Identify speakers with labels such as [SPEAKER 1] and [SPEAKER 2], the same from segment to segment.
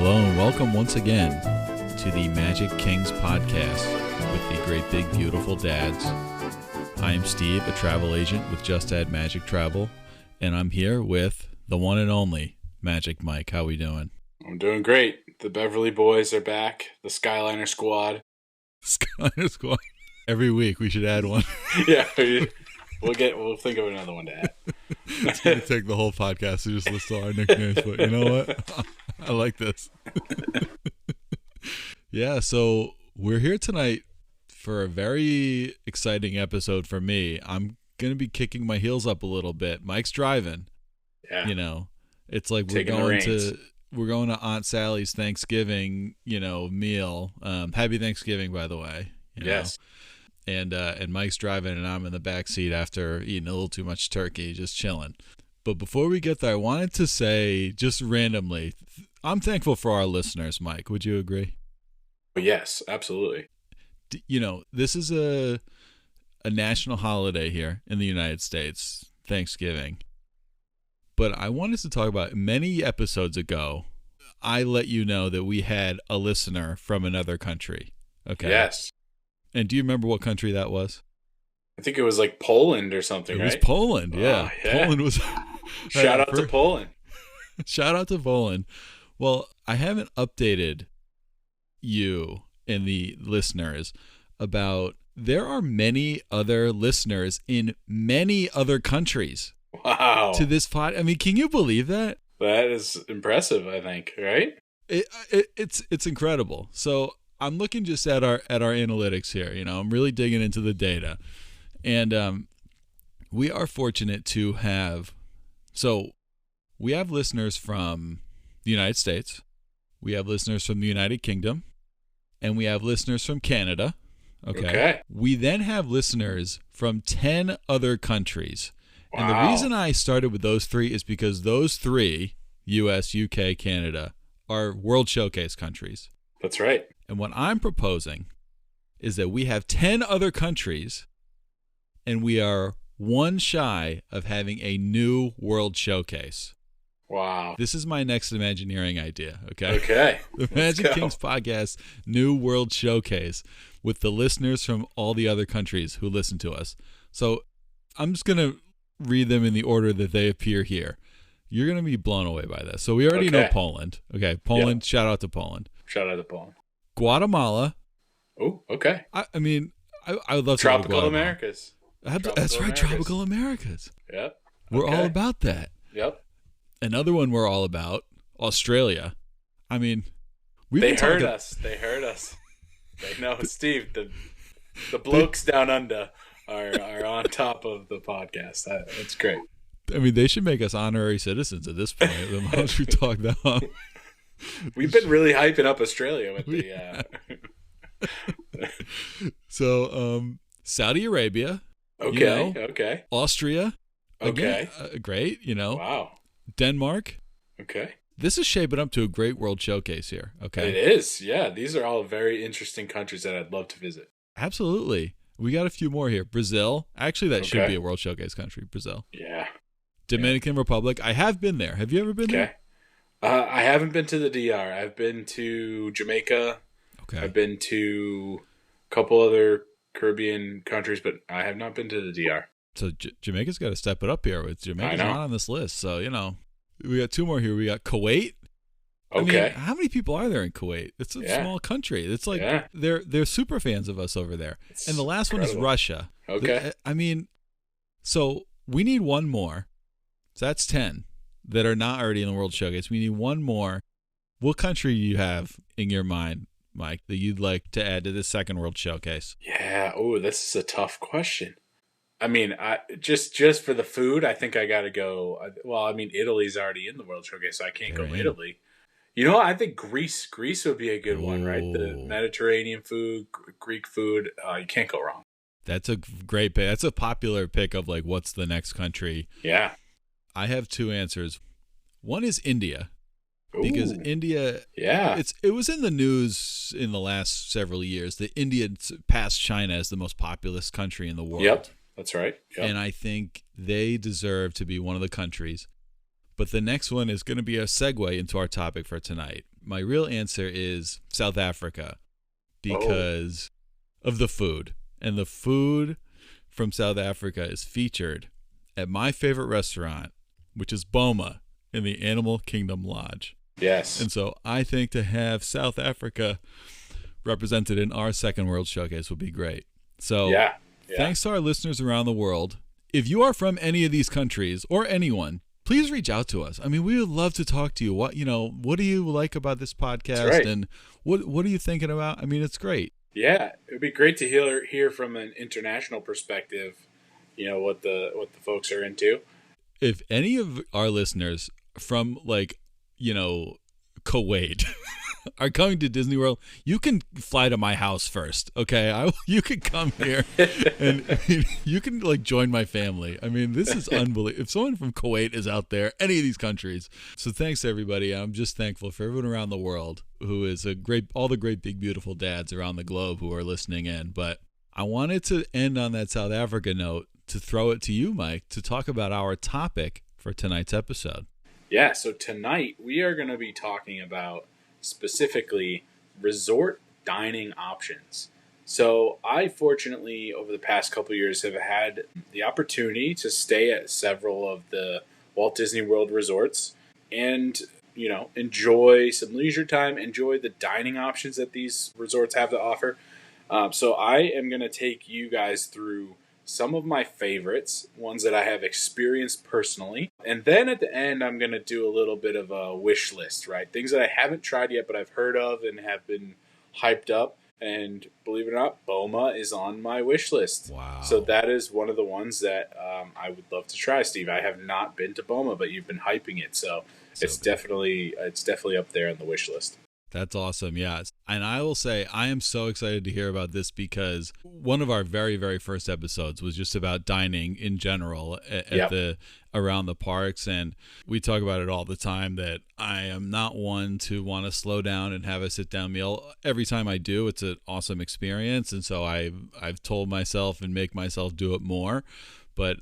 [SPEAKER 1] Hello and welcome once again to the Magic Kings podcast with the great big beautiful dads. I am Steve, a travel agent with Just Add Magic Travel, and I'm here with the one and only Magic Mike. How we doing?
[SPEAKER 2] I'm doing great. The Beverly boys are back. The Skyliner squad.
[SPEAKER 1] Skyliner squad. Every week we should add one.
[SPEAKER 2] Yeah, we'll think of another one to add.
[SPEAKER 1] It's going to take the whole podcast to just list all our nicknames, but you know what? I like this. Yeah, so we're here tonight for a very exciting episode for me. I'm going to be kicking my heels up a little bit. Mike's driving.
[SPEAKER 2] Yeah.
[SPEAKER 1] You know, it's like we're going to Aunt Sally's Thanksgiving, meal. Happy Thanksgiving, by the way.
[SPEAKER 2] Yes.
[SPEAKER 1] And Mike's driving and I'm in the back seat after eating a little too much turkey, just chilling. But before we get there, I wanted to say just randomly, I'm thankful for our listeners, Mike. Would you agree?
[SPEAKER 2] Yes, absolutely.
[SPEAKER 1] This is a national holiday here in the United States, Thanksgiving. But I wanted to talk about many episodes ago, I let you know that we had a listener from another country. Okay.
[SPEAKER 2] Yes.
[SPEAKER 1] And do you remember what country that was?
[SPEAKER 2] I think it was like Poland or something, right?
[SPEAKER 1] It was Poland, yeah.
[SPEAKER 2] Oh, yeah.
[SPEAKER 1] Poland was...
[SPEAKER 2] Shout out to Poland.
[SPEAKER 1] Shout out to Poland. Well, I haven't updated you and the listeners about there are many other listeners in many other countries.
[SPEAKER 2] Wow.
[SPEAKER 1] To this pod. I mean, can you believe that?
[SPEAKER 2] That is impressive, I think, right?
[SPEAKER 1] It's incredible. So I'm looking just at our analytics here. I'm really digging into the data, and we are fortunate to have. So we have listeners from the United States, we have listeners from the United Kingdom, and we have listeners from Canada. Okay. We then have listeners from 10 other countries.
[SPEAKER 2] Wow.
[SPEAKER 1] And the reason I started with those three is because those three, US, UK, Canada, are World Showcase countries.
[SPEAKER 2] That's right.
[SPEAKER 1] And what I'm proposing is that we have 10 other countries, and we are one shy of having a new World Showcase.
[SPEAKER 2] Wow.
[SPEAKER 1] This is my next Imagineering idea, okay?
[SPEAKER 2] Okay.
[SPEAKER 1] The Magic Kings podcast, new World Showcase, with the listeners from all the other countries who listen to us. So I'm just going to read them in the order that they appear here. You're going to be blown away by this. So we already know Poland. Okay, Poland, yep. Shout out to Poland.
[SPEAKER 2] Shout out to Poland.
[SPEAKER 1] Guatemala.
[SPEAKER 2] Oh, okay.
[SPEAKER 1] I mean, I would love to
[SPEAKER 2] Tropical Americas.
[SPEAKER 1] That's right, Tropical Americas.
[SPEAKER 2] Yep.
[SPEAKER 1] We're all about that.
[SPEAKER 2] Yep.
[SPEAKER 1] Another one we're all about, Australia. I mean,
[SPEAKER 2] They heard us. They know, Steve, the blokes down under are on top of the podcast. That's great.
[SPEAKER 1] I mean, they should make us honorary citizens at this point. The most we talk that long.
[SPEAKER 2] We've been really hyping up Australia with the...
[SPEAKER 1] So, Saudi Arabia.
[SPEAKER 2] Okay.
[SPEAKER 1] Austria.
[SPEAKER 2] Okay.
[SPEAKER 1] Again, great,
[SPEAKER 2] Wow.
[SPEAKER 1] Denmark.
[SPEAKER 2] Okay.
[SPEAKER 1] This is shaping up to a great World Showcase here, okay?
[SPEAKER 2] It is, yeah. These are all very interesting countries that I'd love to visit.
[SPEAKER 1] Absolutely. We got a few more here. Brazil. Actually, that should be a World Showcase country, Brazil.
[SPEAKER 2] Yeah.
[SPEAKER 1] Dominican Republic. I have been there. Have you ever been there?
[SPEAKER 2] I haven't been to the DR. I've been to Jamaica.
[SPEAKER 1] Okay.
[SPEAKER 2] I've been to a couple other Caribbean countries, but I have not been to the DR.
[SPEAKER 1] So Jamaica's got to step it up here. Jamaica's not on this list. So, we got two more here. We got Kuwait.
[SPEAKER 2] Okay.
[SPEAKER 1] I mean, how many people are there in Kuwait? It's a small country. It's like they're super fans of us over there. And the last one is Russia.
[SPEAKER 2] Okay.
[SPEAKER 1] So we need one more. So that's 10 that are not already in the World Showcase. We need one more. What country do you have in your mind, Mike, that you'd like to add to this second World Showcase?
[SPEAKER 2] Yeah. Oh, this is a tough question. I mean, just for the food, I think I got to go. Well, I mean, Italy's already in the World Showcase, so I can't go Italy. I think Greece. Greece would be a good one, right? The Mediterranean food, Greek food. You can't go wrong.
[SPEAKER 1] That's a great pick. That's a popular pick of like, what's the next country?
[SPEAKER 2] Yeah.
[SPEAKER 1] I have two answers. One is India. Because India, it was in the news in the last several years that India passed China as the most populous country in the world.
[SPEAKER 2] Yep, that's right. Yep.
[SPEAKER 1] And I think they deserve to be one of the countries. But the next one is going to be a segue into our topic for tonight. My real answer is South Africa
[SPEAKER 2] Oh,
[SPEAKER 1] because of the food. And the food from South Africa is featured at my favorite restaurant, which is Boma in the Animal Kingdom Lodge.
[SPEAKER 2] yes.
[SPEAKER 1] And so I think to have South Africa represented in our Second World Showcase would be great. So
[SPEAKER 2] Yeah. Yeah.
[SPEAKER 1] thanks to our listeners around the world. If you are from any of these countries or anyone, please reach out to us. I mean, we would love to talk to you. What do you like about this
[SPEAKER 2] That's
[SPEAKER 1] podcast,
[SPEAKER 2] right.
[SPEAKER 1] and what are you thinking about? I mean, it's great.
[SPEAKER 2] Yeah. It would be great to hear from an international perspective, what the folks are into.
[SPEAKER 1] If any of our listeners from Kuwait are coming to Disney World, you can fly to my house first, okay? You can come here and you can join my family. I mean, this is unbelievable. If someone from Kuwait is out there, any of these countries. So thanks to everybody. I'm just thankful for everyone around the world who is all the great big beautiful dads around the globe who are listening in. But I wanted to end on that South Africa note to throw it to you, Mike, to talk about our topic for tonight's episode.
[SPEAKER 2] Yeah, so tonight we are going to be talking about specifically resort dining options. So I fortunately over the past couple of years have had the opportunity to stay at several of the Walt Disney World resorts and enjoy some leisure time, enjoy the dining options that these resorts have to offer. So I am going to take you guys through some of my favorites, ones that I have experienced personally. And then at the end, I'm going to do a little bit of a wish list, right? Things that I haven't tried yet, but I've heard of and have been hyped up. And believe it or not, Boma is on my wish list.
[SPEAKER 1] Wow.
[SPEAKER 2] So that is one of the ones that I would love to try, Steve. I have not been to Boma, but you've been hyping it. So it's
[SPEAKER 1] good.
[SPEAKER 2] definitely up there on the wish list.
[SPEAKER 1] That's awesome. Yeah. And I will say, I am so excited to hear about this because one of our very, very first episodes was just about dining in general around the parks. And we talk about it all the time that I am not one to want to slow down and have a sit down meal. Every time I do, it's an awesome experience. And so I've told myself and make myself do it more. But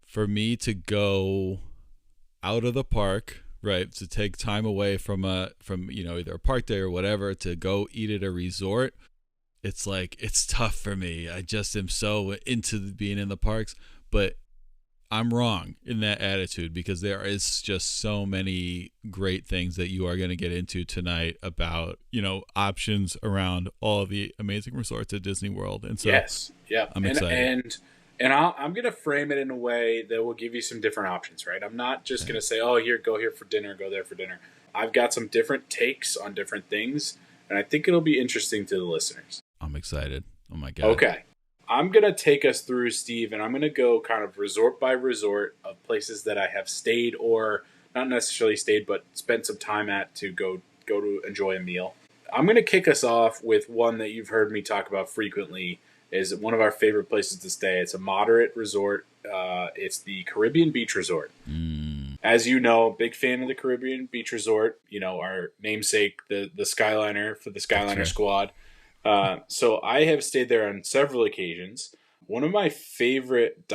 [SPEAKER 1] for me to go out of the park, right, to take time away from either a park day or whatever to go eat at a resort, it's tough for me. I just am so into being in the parks, but I'm wrong in that attitude because there is just so many great things that you are going to get into tonight about options around all of the amazing resorts at Disney World. And so
[SPEAKER 2] yes, yeah,
[SPEAKER 1] I'm excited.
[SPEAKER 2] And I'm going to frame it in a way that will give you some different options, right? I'm not just going to say, oh, go here for dinner, go there for dinner. I've got some different takes on different things, and I think it'll be interesting to the listeners.
[SPEAKER 1] I'm excited. Oh, my God.
[SPEAKER 2] Okay. I'm going to take us through, Steve, and I'm going to go kind of resort by resort of places that I have stayed or not necessarily stayed, but spent some time at to go to enjoy a meal. I'm going to kick us off with one that you've heard me talk about frequently, is one of our favorite places to stay. It's a moderate resort. It's the Caribbean Beach Resort. As you know, big fan of the Caribbean Beach Resort. Our namesake, the Skyliner for the Skyliner squad. So I have stayed there on several occasions. One of my favorite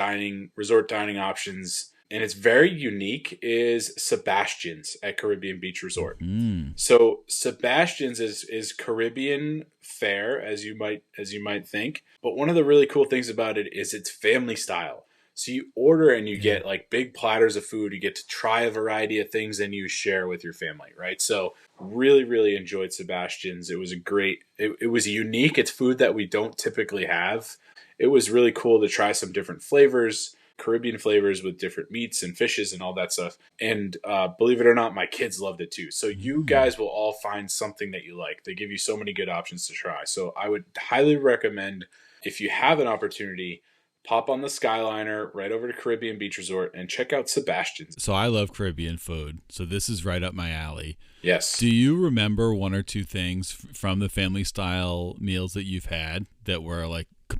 [SPEAKER 2] resort dining options, and it's very unique, is Sebastian's at Caribbean Beach Resort. So Sebastian's is Caribbean fare, as you might think. But one of the really cool things about it is it's family style. So you order and you get big platters of food. You get to try a variety of things and you share with your family, right? So really, really enjoyed Sebastian's. It was it was unique. It's food that we don't typically have. It was really cool to try some different flavors, Caribbean flavors with different meats and fishes and all that stuff. And believe it or not, my kids loved it too. So you guys will all find something that you like. They give you so many good options to try. So I would highly recommend, if you have an opportunity, pop on the Skyliner right over to Caribbean Beach Resort and check out Sebastian's.
[SPEAKER 1] So I love Caribbean food. So this is right up my alley.
[SPEAKER 2] Yes.
[SPEAKER 1] Do you remember one or two things from the family style meals that you've had that were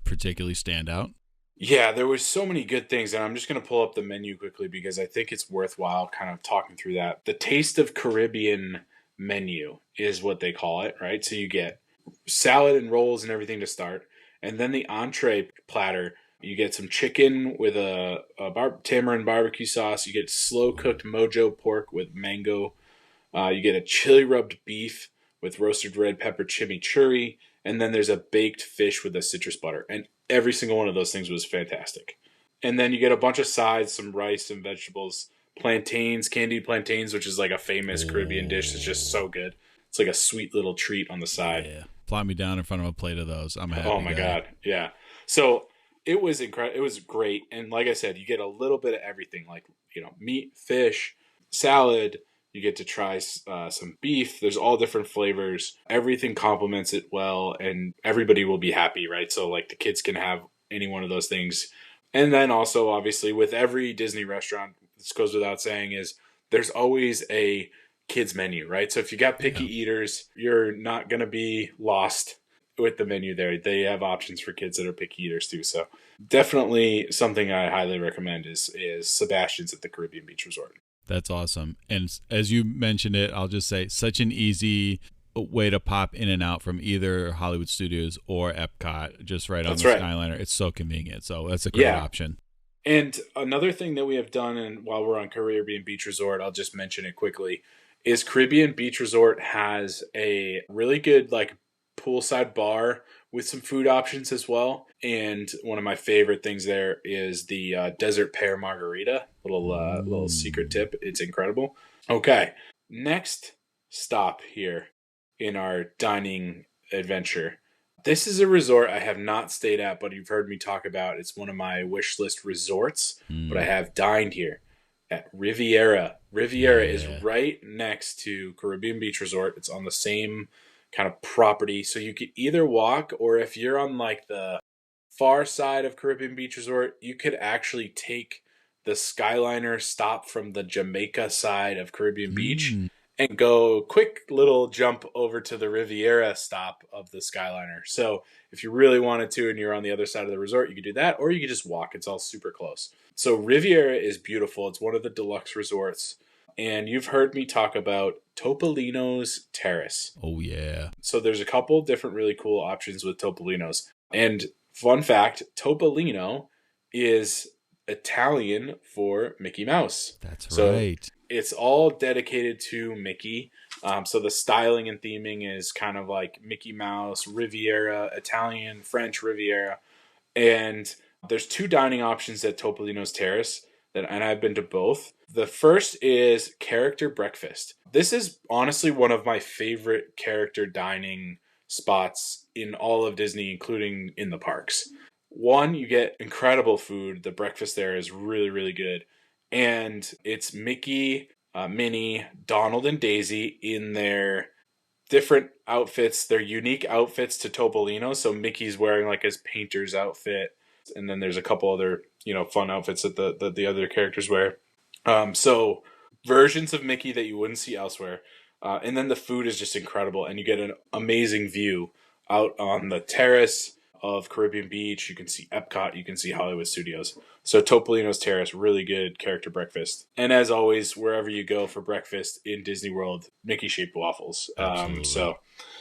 [SPEAKER 1] particularly stand out?
[SPEAKER 2] Yeah, there was so many good things, and I'm just going to pull up the menu quickly because I think it's worthwhile kind of talking through that. The Taste of Caribbean menu is what they call it, right? So you get salad and rolls and everything to start, and then the entree platter. You get some chicken with a tamarind barbecue sauce. You get slow-cooked mojo pork with mango You get a chili rubbed beef with roasted red pepper chimichurri, and then there's a baked fish with a citrus butter. And every single one of those things was fantastic. And then you get a bunch of sides, some rice and vegetables, plantains, candied plantains, which is like a famous Caribbean dish. It's just so good. It's like a sweet little treat on the side.
[SPEAKER 1] Yeah. Plop me down in front of a plate of those. I'm happy.
[SPEAKER 2] Oh my God. Yeah. So it was incredible. It was great. And like I said, you get a little bit of everything, like, meat, fish, salad. You get to try some beef. There's all different flavors. Everything complements it well, and everybody will be happy, right? So like the kids can have any one of those things. And then also, obviously, with every Disney restaurant, this goes without saying, is there's always a kids menu, right? So if you got picky eaters, you're not going to be lost with the menu there. They have options for kids that are picky eaters too. So definitely something I highly recommend is Sebastian's at the Caribbean Beach Resort.
[SPEAKER 1] That's awesome. And as you mentioned it, I'll just say such an easy way to pop in and out from either Hollywood Studios or Epcot, just right on the Skyliner. It's so convenient. So that's a great option.
[SPEAKER 2] And another thing that we have done, and while we're on Caribbean Beach Resort, I'll just mention it quickly, is Caribbean Beach Resort has a really good like poolside bar with some food options as well. And one of my favorite things there is the desert pear margarita. Little secret tip. It's incredible. Okay, next stop here in our dining adventure. This is a resort I have not stayed at, but you've heard me talk about. It's one of my wish list resorts, but I have dined here at Riviera. Riviera is right next to Caribbean Beach Resort. It's on the same kind of property. So you could either walk, or if you're on like the far side of Caribbean Beach Resort, you could actually take the Skyliner stop from the Jamaica side of Caribbean Beach and go quick little jump over to the Riviera stop of the Skyliner. So if you really wanted to and you're on the other side of the resort, you could do that, or you could just walk. It's all super close. So Riviera is beautiful. It's one of the deluxe resorts. And you've heard me talk about Topolino's Terrace.
[SPEAKER 1] Oh, yeah.
[SPEAKER 2] So there's a couple different really cool options with Topolino's. And fun fact, Topolino is Italian for Mickey Mouse.
[SPEAKER 1] That's right.
[SPEAKER 2] It's all dedicated to Mickey. So the styling and theming is kind of like Mickey Mouse, Riviera, Italian, French Riviera. And there's two dining options at Topolino's Terrace, and I've been to both. The first is character breakfast. This is honestly one of my favorite character dining spots in all of Disney, including in the parks. One, you get incredible food. The breakfast there is really, really good. And it's Mickey, Minnie, Donald, and Daisy in their different outfits. Their unique outfits to Topolino. So Mickey's wearing like his painter's outfit. And then there's a couple other, fun outfits that the other characters wear. So versions of Mickey that you wouldn't see elsewhere. And then the food is just incredible. And you get an amazing view out on the terrace of Caribbean Beach. You can see Epcot. You can see Hollywood Studios. So Topolino's Terrace, really good character breakfast. And as always, wherever you go for breakfast in Disney World, Mickey-shaped waffles. So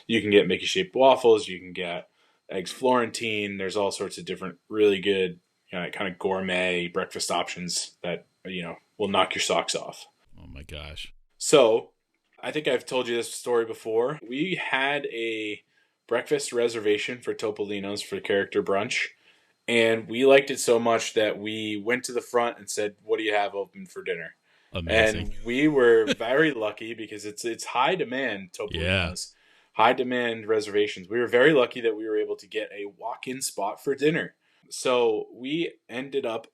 [SPEAKER 2] you can get Mickey-shaped waffles. You can get eggs Florentine. There's all sorts of different really good kind of gourmet breakfast options that, will knock your socks off.
[SPEAKER 1] Oh my gosh.
[SPEAKER 2] So I think I've told you this story before. We had a breakfast reservation for Topolino's for character brunch. And we liked it so much that we went to the front and said, "What do you have open for dinner?" Amazing. And we were very lucky because it's high demand, Topolino's. Yeah. High demand reservations. We were very lucky that we were able to get a walk-in spot for dinner. So we ended up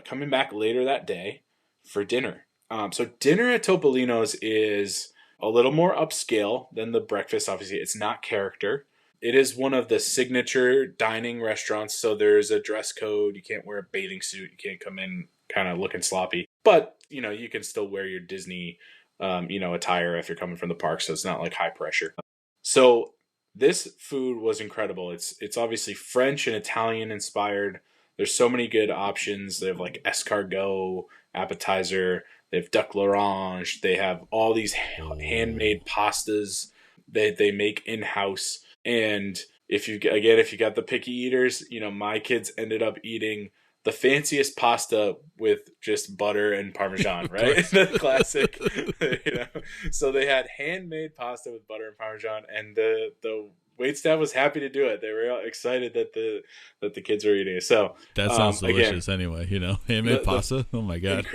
[SPEAKER 2] coming back later that day for dinner. So dinner at Topolino's is a little more upscale than the breakfast. Obviously, it's not character. It is one of the signature dining restaurants, so there's a dress code. You can't wear a bathing suit. You can't come in kind of looking sloppy. But, you can still wear your Disney, attire if you're coming from the park, so it's not like high pressure. So this food was incredible. It's obviously French and Italian inspired. There's so many good options. They have like escargot appetizer. They have duck l'orange. They have all these handmade pastas that they make in-house. And if you got the picky eaters, my kids ended up eating the fanciest pasta with just butter and Parmesan, right? The classic, you know. So they had handmade pasta with butter and Parmesan, and the wait staff was happy to do it. They were excited that the kids were eating it. So
[SPEAKER 1] That sounds
[SPEAKER 2] again,
[SPEAKER 1] delicious. Anyway, handmade pasta. Oh my god.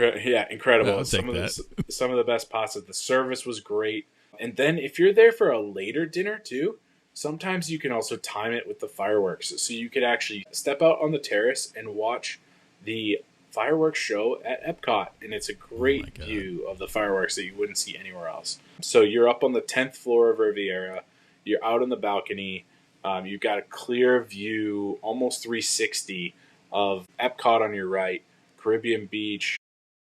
[SPEAKER 2] Incredible.
[SPEAKER 1] I'll take that.
[SPEAKER 2] Some of the best pastas. The service was great. And then if you're there for a later dinner too, sometimes you can also time it with the fireworks. So you could actually step out on the terrace and watch the fireworks show at Epcot. And it's a great view of the fireworks that you wouldn't see anywhere else. So you're up on the 10th floor of Riviera. You're out on the balcony. You've got a clear view, almost 360, of Epcot on your right, Caribbean Beach,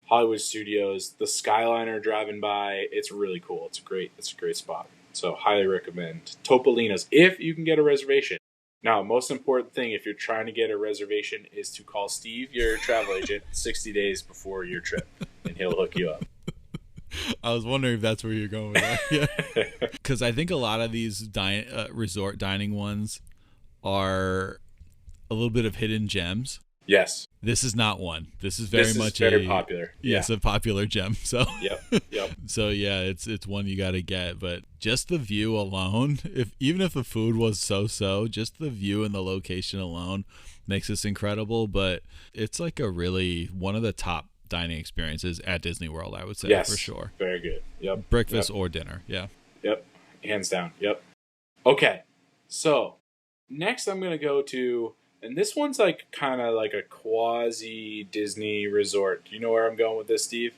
[SPEAKER 2] Hollywood Studios, the Skyliner driving by. It's really cool. It's a great spot. So highly recommend Topolino's if you can get a reservation. Now, most important thing if you're trying to get a reservation is to call Steve, your travel agent, 60 days before your trip, and he'll hook you up.
[SPEAKER 1] I was wondering if that's where you're going with that. Yeah, because I think a lot of these resort dining ones are a little bit of hidden gems.
[SPEAKER 2] Yes.
[SPEAKER 1] This is not one. This is very
[SPEAKER 2] popular.
[SPEAKER 1] Yes, a popular gem. So
[SPEAKER 2] Yep.
[SPEAKER 1] So yeah, it's one you got to get. But just the view alone, even if the food was so, just the view and the location alone makes this incredible. But it's like one of the top dining experiences at Disney World, I would say.
[SPEAKER 2] Yes,
[SPEAKER 1] for sure.
[SPEAKER 2] Very good. Yep.
[SPEAKER 1] Breakfast or dinner. Yeah.
[SPEAKER 2] Yep. Hands down. Yep. Okay. So next I'm going to go to, and this one's like kind of like a quasi Disney resort. Do you know where I'm going with this, Steve?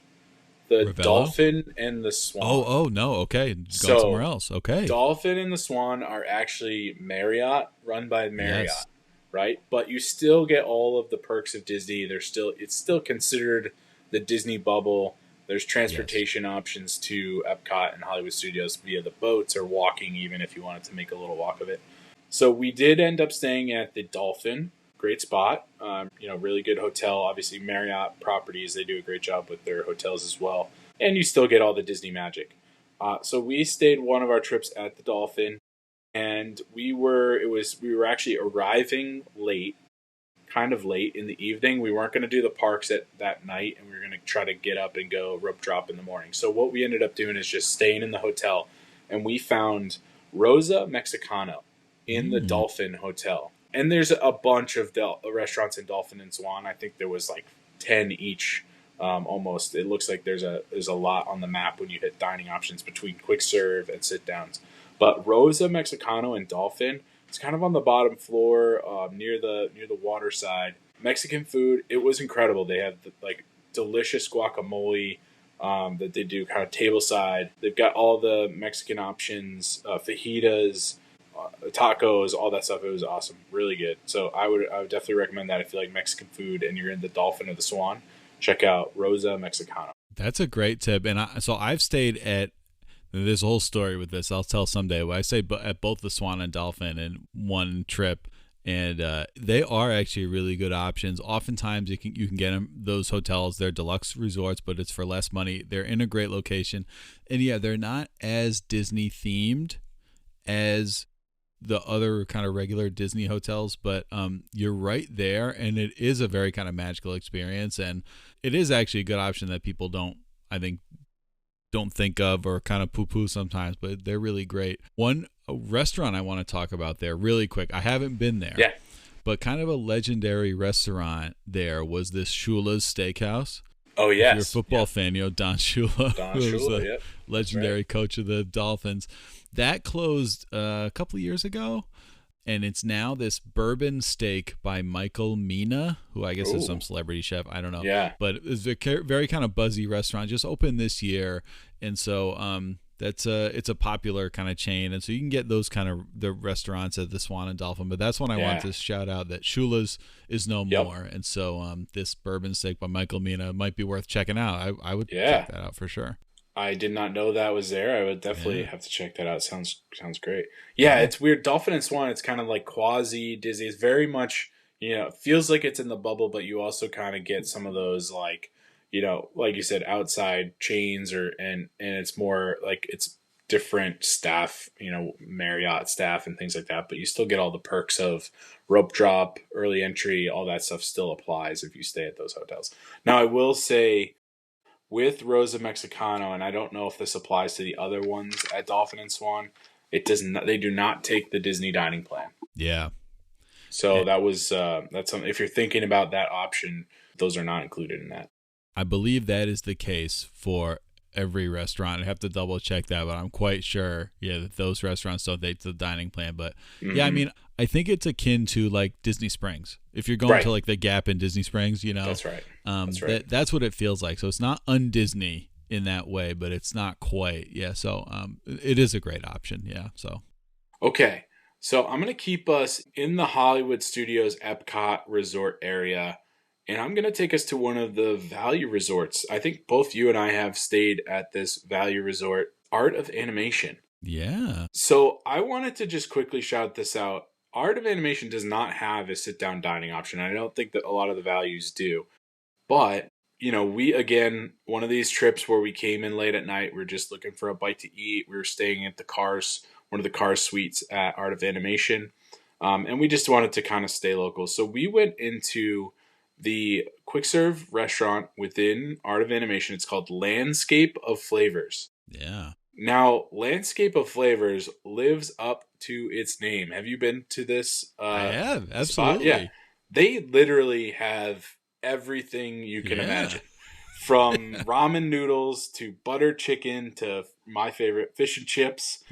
[SPEAKER 2] The
[SPEAKER 1] Ravello?
[SPEAKER 2] Dolphin and the Swan.
[SPEAKER 1] Oh no. Okay. Going somewhere else. Okay.
[SPEAKER 2] Dolphin and the Swan are actually Marriott, run by Marriott.
[SPEAKER 1] Yes.
[SPEAKER 2] Right? But you still get all of the perks of Disney. It's still considered the Disney bubble. There's transportation options to Epcot and Hollywood Studios via the boats or walking, even if you wanted to make a little walk of it. So we did end up staying at the Dolphin. Great spot. Really good hotel. Obviously, Marriott properties, they do a great job with their hotels as well. And you still get all the Disney magic. So we stayed one of our trips at the Dolphin. And we were actually arriving late, kind of late in the evening. We weren't going to do the parks that night, and we were going to try to get up and go rope drop in the morning. So what we ended up doing is just staying in the hotel, and we found Rosa Mexicano in the Dolphin Hotel. And there's a bunch of restaurants in Dolphin and Swan. I think there was like 10 each, almost. It looks like there's a lot on the map when you hit dining options between quick serve and sit downs. But Rosa Mexicano and Dolphin, it's kind of on the bottom floor, near the water side. Mexican food, it was incredible. They have delicious guacamole that they do kind of table side. They've got all the Mexican options, fajitas, tacos, all that stuff. It was awesome, really good. So I would definitely recommend that if you like Mexican food and you're in the Dolphin or the Swan. Check out Rosa Mexicano.
[SPEAKER 1] That's a great tip, and I've stayed at. There's a whole story with this. I'll tell someday. I stayed at both the Swan and Dolphin in one trip, and they are actually really good options. Oftentimes, you can get them those hotels. They're deluxe resorts, but it's for less money. They're in a great location, and yeah, they're not as Disney themed as the other kind of regular Disney hotels, but you're right there, and it is a very kind of magical experience, and it is actually a good option that people don't think of or kind of poo-poo sometimes, but they're really great. One restaurant I want to talk about there really quick. I haven't been there.
[SPEAKER 2] Yeah.
[SPEAKER 1] But kind of a legendary restaurant there was this Shula's Steakhouse.
[SPEAKER 2] Oh, yes.
[SPEAKER 1] If you're a football fan, Don Shula.
[SPEAKER 2] Don Shula,
[SPEAKER 1] legendary coach of the Dolphins. That closed a couple of years ago, and it's now this bourbon steak by Michael Mina, who I guess is some celebrity chef. I don't know.
[SPEAKER 2] Yeah.
[SPEAKER 1] But it's a very kind of buzzy restaurant. Just opened this year, and so it's a popular kind of chain, and so you can get those kind of the restaurants at the Swan and Dolphin. But that's one I want to shout out, that Shula's is no more, and so this bourbon steak by Michael Mina might be worth checking out. I would check that out for sure.
[SPEAKER 2] I did not know that was there. I would definitely have to check that out. Sounds great. Yeah, it's weird. Dolphin and Swan, it's kind of like quasi Disney. It's very much, it feels like it's in the bubble, but you also kind of get some of those like you said, outside chains and it's more like it's different staff, Marriott staff and things like that, but you still get all the perks of rope drop, early entry, all that stuff still applies if you stay at those hotels. Now, I will say with Rosa Mexicano, and I don't know if this applies to the other ones at Dolphin and Swan, it does not. They do not take the Disney dining plan.
[SPEAKER 1] Yeah.
[SPEAKER 2] So that's something. If you're thinking about that option, those are not included in that.
[SPEAKER 1] I believe that is the case for every restaurant. I have to double check that, but I'm quite sure, that those restaurants don't take the dining plan. But yeah, I mean, I think it's akin to like Disney Springs. If you're going to like the Gap in Disney Springs,
[SPEAKER 2] That's right. That's right.
[SPEAKER 1] That's what it feels like. So it's not un-Disney in that way, but it's not quite. Yeah. So it is a great option. Yeah. So.
[SPEAKER 2] Okay. So I'm going to keep us in the Hollywood Studios Epcot resort area. And I'm going to take us to one of the value resorts. I think both you and I have stayed at this value resort, Art of Animation.
[SPEAKER 1] Yeah.
[SPEAKER 2] So I wanted to just quickly shout this out. Art of Animation does not have a sit-down dining option. I don't think that a lot of the values do. But, one of these trips where we came in late at night, we're just looking for a bite to eat. We were staying at one of the Cars suites at Art of Animation. And we just wanted to kind of stay local. So we went into the quick serve restaurant within Art of Animation. It's called Landscape of Flavors.
[SPEAKER 1] Yeah.
[SPEAKER 2] Now, Landscape of Flavors lives up to its name. Have you been to this?
[SPEAKER 1] I have, absolutely.
[SPEAKER 2] Spot? Yeah. They literally have everything you can imagine. From ramen noodles to butter chicken to my favorite, fish and chips,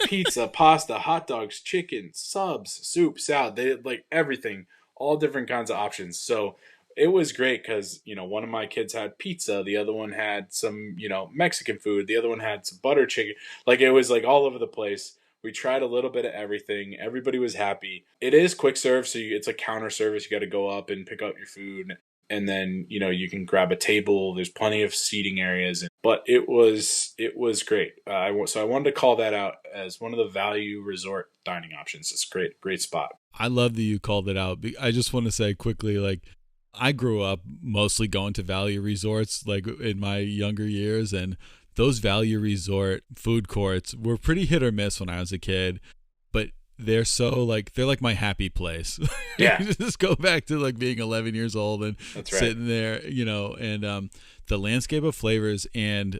[SPEAKER 2] pizza, pasta, hot dogs, chicken, subs, soup, salad. They had like everything. All different kinds of options. So it was great because, one of my kids had pizza. The other one had some, Mexican food. The other one had some butter chicken. Like it was like all over the place. We tried a little bit of everything. Everybody was happy. It is quick serve. So it's a counter service. You got to go up and pick up your food. And then, you can grab a table. There's plenty of seating areas. But it was great. So I wanted to call that out as one of the value resort dining options. It's a great spot.
[SPEAKER 1] I love that you called it out. I just want to say quickly, like, I grew up mostly going to value resorts, like in my younger years, and those value resort food courts were pretty hit or miss when I was a kid, but they're like my happy place.
[SPEAKER 2] Yeah.
[SPEAKER 1] You just go back to like being 11 years old and
[SPEAKER 2] That's right.
[SPEAKER 1] Sitting there, and the Landscape of Flavors and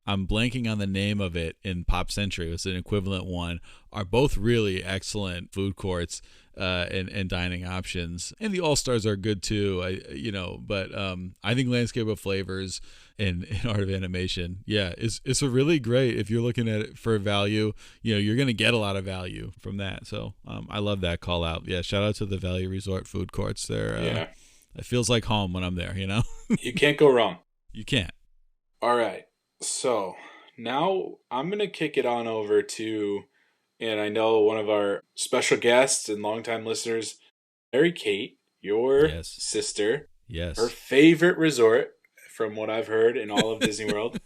[SPEAKER 1] I'm blanking on the name of it in Pop Century. It's an equivalent one. Are both really excellent food courts and dining options. And the All Stars are good too. But I think Landscape of Flavors and Art of Animation, it's a really great. If you're looking at it for value, you're gonna get a lot of value from that. So I love that call out. Yeah, shout out to the Value Resort food courts. It feels like home when I'm there.
[SPEAKER 2] You can't go wrong.
[SPEAKER 1] You can't.
[SPEAKER 2] All right. So now I'm going to kick it on over to, and I know one of our special guests and longtime listeners, Mary Kate, your sister.
[SPEAKER 1] Yes.
[SPEAKER 2] Her favorite resort, from what I've heard in all of Disney World,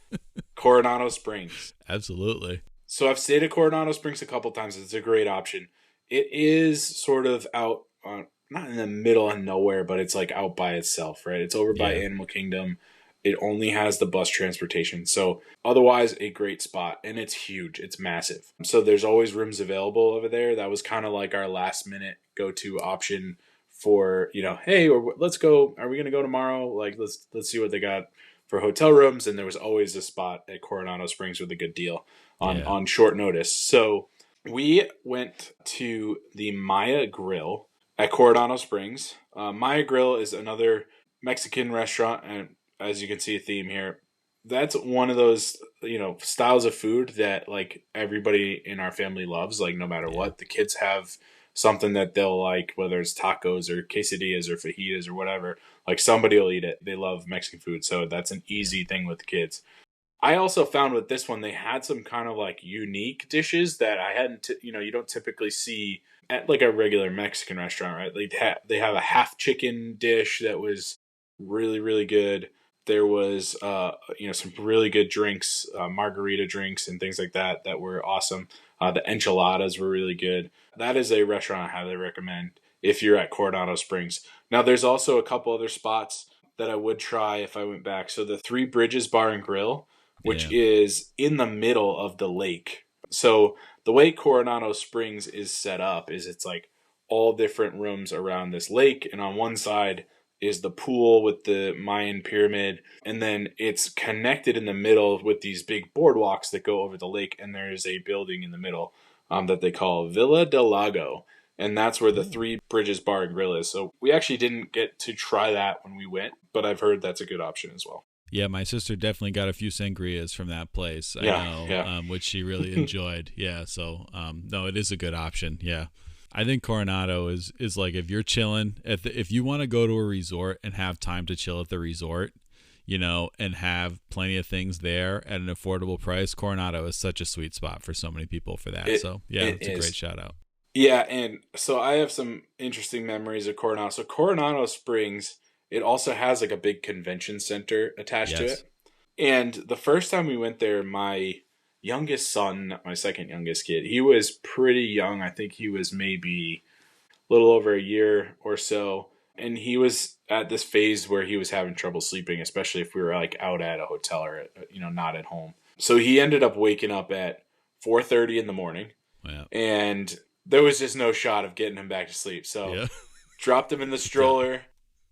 [SPEAKER 2] Coronado Springs.
[SPEAKER 1] Absolutely.
[SPEAKER 2] So I've stayed at Coronado Springs a couple times. It's a great option. It is sort of out on, not in the middle of nowhere, but it's like out by itself, right? It's over by Animal Kingdom. It only has the bus transportation. So otherwise a great spot, and it's huge. It's massive. So there's always rooms available over there. That was kind of like our last minute go-to option for, hey, let's go. Are we going to go tomorrow? Like, let's see what they got for hotel rooms. And there was always a spot at Coronado Springs with a good deal on short notice. So we went to the Maya Grill at Coronado Springs. Maya Grill is another Mexican restaurant, and as you can see a theme here, that's one of those, styles of food that like everybody in our family loves, like no matter what. The kids have something that they'll like, whether it's tacos or quesadillas or fajitas or whatever, like somebody will eat it. They love Mexican food. So that's an easy thing with the kids. I also found with this one, they had some kind of like unique dishes that I hadn't, you don't typically see at like a regular Mexican restaurant, right? They have a half chicken dish that was really, really good. There was, some really good drinks, margarita drinks and things like that were awesome. The enchiladas were really good. That is a restaurant I highly recommend if you're at Coronado Springs. Now, there's also a couple other spots that I would try if I went back. So the Three Bridges Bar and Grill, which
[SPEAKER 1] Yeah.
[SPEAKER 2] is in the middle of the lake. So the way Coronado Springs is set up is it's like all different rooms around this lake, and on one side is the pool with the Mayan pyramid, and then it's connected in the middle with these big boardwalks that go over the lake, and there is a building in the middle that they call Villa del Lago, and that's where the
[SPEAKER 1] Ooh.
[SPEAKER 2] Three Bridges Bar and Grill is. So we actually didn't get to try that when we went, but I've heard that's a good option as well.
[SPEAKER 1] Yeah, my sister definitely got a few sangrias from that place. I
[SPEAKER 2] Yeah,
[SPEAKER 1] know,
[SPEAKER 2] yeah.
[SPEAKER 1] which she really enjoyed. Yeah, so no, it is a good option. Yeah, I think Coronado is like if you're chilling if you want to go to a resort and have time to chill at the resort, and have plenty of things there at an affordable price. Coronado is such a sweet spot for so many people for that. So yeah,
[SPEAKER 2] It
[SPEAKER 1] it's a
[SPEAKER 2] is.
[SPEAKER 1] great shout out.
[SPEAKER 2] Yeah, and so I have some interesting memories of Coronado. So Coronado Springs, it also has like a big convention center attached to
[SPEAKER 1] Yes.
[SPEAKER 2] it. And the first time we went there, my youngest son, not my second youngest kid, he was pretty young. I think he was maybe a little over a year or so. And he was at this phase where he was having trouble sleeping, especially if we were like out at a hotel or not at home. So he ended up waking up at 4:30 in the morning,
[SPEAKER 1] Yeah.
[SPEAKER 2] and there was just no shot of getting him back to sleep. So
[SPEAKER 1] Yeah.
[SPEAKER 2] dropped him in the stroller,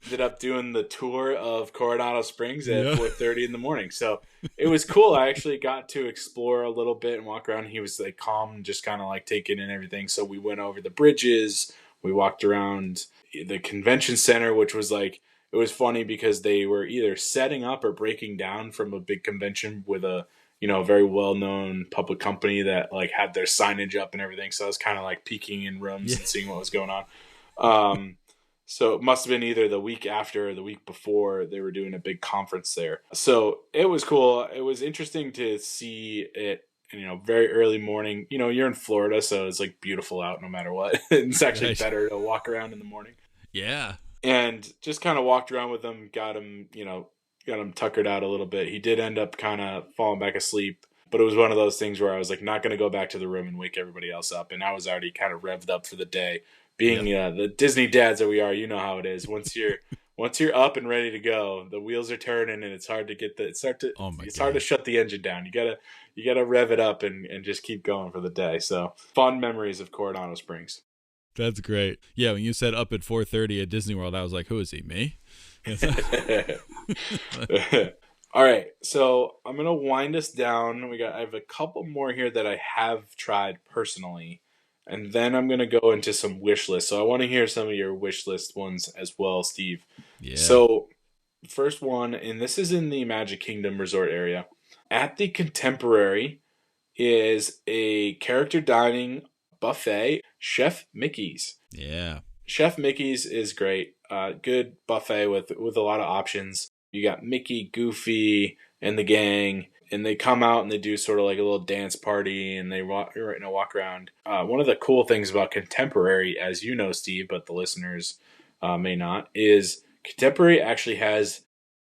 [SPEAKER 2] ended up doing the tour of Coronado Springs at
[SPEAKER 1] Yeah.
[SPEAKER 2] 4:30 in the morning. So it was cool. I actually got to explore a little bit and walk around. He was like calm, just kind of like taking in everything. So we went over the bridges. We walked around the convention center, which was like, it was funny because they were either setting up or breaking down from a big convention with a very well-known public company that like had their signage up and everything. So I was kind of like peeking in rooms
[SPEAKER 1] Yeah.
[SPEAKER 2] and seeing what was going on. So it must have been either the week after or the week before they were doing a big conference there. So it was cool. It was interesting to see it, very early morning. You're in Florida, so it's like beautiful out no matter what. It's actually
[SPEAKER 1] Right.
[SPEAKER 2] better to walk around in the morning.
[SPEAKER 1] Yeah.
[SPEAKER 2] And just kind of walked around with him, got him tuckered out a little bit. He did end up kind of falling back asleep, but it was one of those things where I was like not going to go back to the room and wake everybody else up, and I was already kind of revved up for the day. Being
[SPEAKER 1] Yep.
[SPEAKER 2] the Disney dads that we are, you know how it is. Once you're up and ready to go, the wheels are turning, and it's hard to get
[SPEAKER 1] Oh my
[SPEAKER 2] it's hard to
[SPEAKER 1] God.
[SPEAKER 2] shut the engine down. You gotta rev it up and just keep going for the day. So fond memories of Coronado Springs.
[SPEAKER 1] That's great. Yeah, when you said up at 4:30 at Disney World, I was like, who is he? Me?
[SPEAKER 2] All right, so I'm gonna wind us down. I have a couple more here that I have tried personally, and then I'm gonna go into some wish lists. So I want to hear some of your wish list ones as well, Steve.
[SPEAKER 1] Yeah.
[SPEAKER 2] So first one, and this is in the Magic Kingdom Resort area. At the Contemporary is a character dining buffet, Chef Mickey's.
[SPEAKER 1] Yeah.
[SPEAKER 2] Chef Mickey's is great. Good buffet with a lot of options. You got Mickey, Goofy, and the gang, and they come out and they do sort of like a little dance party, and they walk around. One of the cool things about Contemporary, as you know, Steve, but the listeners may not, is Contemporary actually has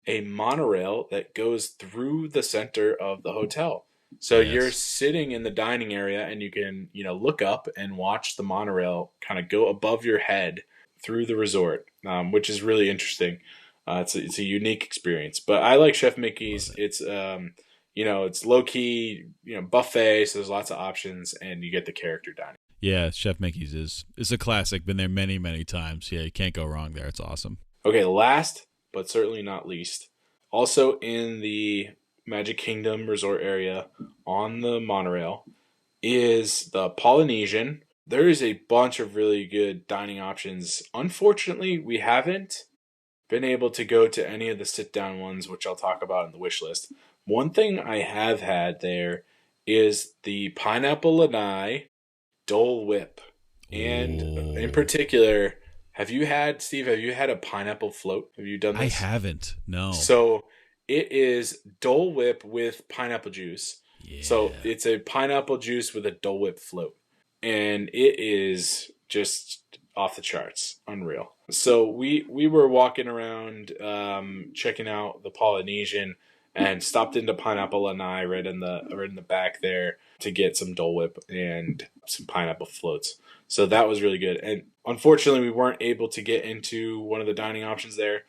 [SPEAKER 2] a monorail that goes through the center of the hotel. So you're
[SPEAKER 1] Yes.
[SPEAKER 2] sitting in the dining area and you can, look up and watch the monorail kind of go above your head through the resort, which is really interesting. It's a unique experience, but I like Chef
[SPEAKER 1] Love
[SPEAKER 2] Mickey's.
[SPEAKER 1] it.
[SPEAKER 2] It's low key, buffet, so there's lots of options, and you get the character dining.
[SPEAKER 1] Yeah, Chef Mickey's is a classic. Been there many, many times. Yeah, you can't go wrong there. It's awesome.
[SPEAKER 2] Okay, last but certainly not least, also in the Magic Kingdom Resort area on the monorail is the Polynesian. There is a bunch of really good dining options. Unfortunately, we haven't been able to go to any of the sit down ones, which I'll talk about in the wish list. One thing I have had there is the pineapple lanai Dole Whip. And in
[SPEAKER 1] Oh,
[SPEAKER 2] particular, Steve, have you had a pineapple float? Have you done
[SPEAKER 1] I
[SPEAKER 2] this?
[SPEAKER 1] haven't. No.
[SPEAKER 2] So it is Dole Whip with pineapple juice. So
[SPEAKER 1] Yeah.
[SPEAKER 2] it's a pineapple juice with a Dole Whip float. And it is just off the charts. Unreal. So we were walking around checking out the Polynesian and stopped into Pineapple Lanai right in the back there to get some Dole Whip and some pineapple floats. So that was really good. And unfortunately, we weren't able to get into one of the dining options there.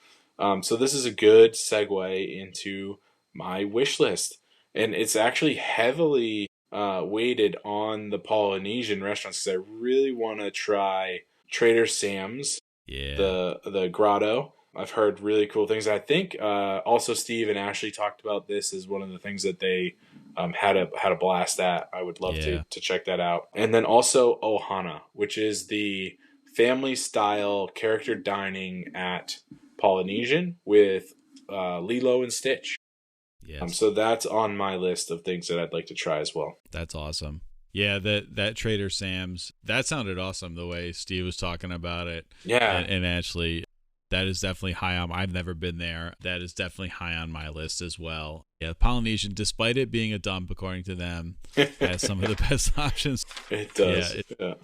[SPEAKER 2] So this is a good segue into my wish list. and it's actually heavily weighted on the Polynesian restaurants because I really want to try Trader Sam's,
[SPEAKER 1] Yeah.
[SPEAKER 2] the grotto. I've heard really cool things. I think also Steve and Ashley talked about this as one of the things that they had a blast at. I would love
[SPEAKER 1] Yeah.
[SPEAKER 2] to check that out. And then also Ohana, which is the family style character dining at Polynesian with Lilo and Stitch.
[SPEAKER 1] Yes.
[SPEAKER 2] So that's on my list of things that I'd like to try as well.
[SPEAKER 1] That's awesome. Yeah, that Trader Sam's, that sounded awesome the way Steve was talking about it.
[SPEAKER 2] Yeah.
[SPEAKER 1] And actually, that is definitely high on. I've never been there. That is definitely high on my list as well. Yeah, Polynesian, despite it being a dump according to them, has some of the best options.
[SPEAKER 2] It does. Yeah.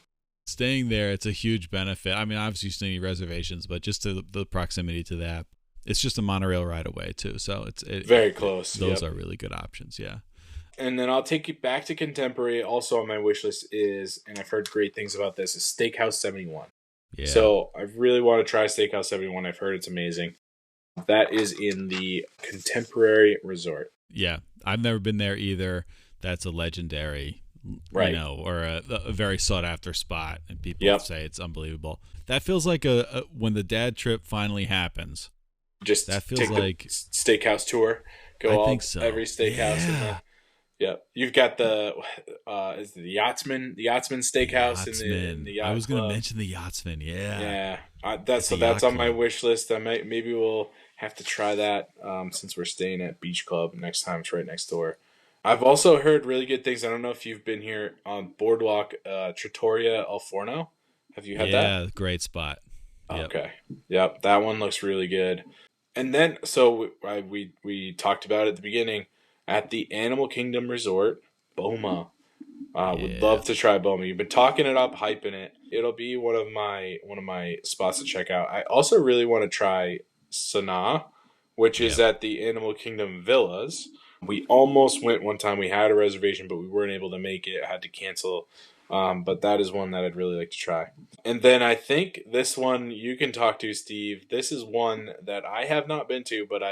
[SPEAKER 1] Staying there, it's a huge benefit. I mean, obviously you still need reservations, but just to the proximity to that, it's just a monorail ride away too. So it's
[SPEAKER 2] very close.
[SPEAKER 1] Those are really good options. Yeah.
[SPEAKER 2] And then I'll take you back to contemporary. Also on my wish list is, and I've heard great things about this, is Steakhouse 71.
[SPEAKER 1] Yeah.
[SPEAKER 2] So I really want to try Steakhouse 71. I've heard it's amazing. That is in the Contemporary Resort.
[SPEAKER 1] Yeah, I've never been there either. That's a legendary,
[SPEAKER 2] right?
[SPEAKER 1] Or a very sought after spot, and people say it's unbelievable. That feels like a when the dad trip finally happens.
[SPEAKER 2] Just
[SPEAKER 1] that feels
[SPEAKER 2] take
[SPEAKER 1] like
[SPEAKER 2] the steakhouse tour. Go all every steakhouse.
[SPEAKER 1] Yeah.
[SPEAKER 2] Yeah, you've got the is the Yachtsman Steakhouse in the Yacht
[SPEAKER 1] I was going to
[SPEAKER 2] Club.
[SPEAKER 1] mention the Yachtsman. Yeah,
[SPEAKER 2] that's on my wish list. Maybe we'll have to try that since we're staying at Beach Club next time. It's right next door. I've also heard really good things. I don't know if you've been here on Boardwalk Trattoria El Forno. Have you had that?
[SPEAKER 1] Yeah, great spot.
[SPEAKER 2] Yep. Okay, yep, that one looks really good. And then so we talked about it at the beginning. At the Animal Kingdom Resort, Boma. Would love to try Boma. You've been talking it up, hyping it. It'll be one of my spots to check out. I also really want to try Sanaa, which is at the Animal Kingdom Villas. We almost went one time. We had a reservation, but we weren't able to make it. I had to cancel. But that is one that I'd really like to try. And then I think this one you can talk to, Steve. This is one that I have not been to, but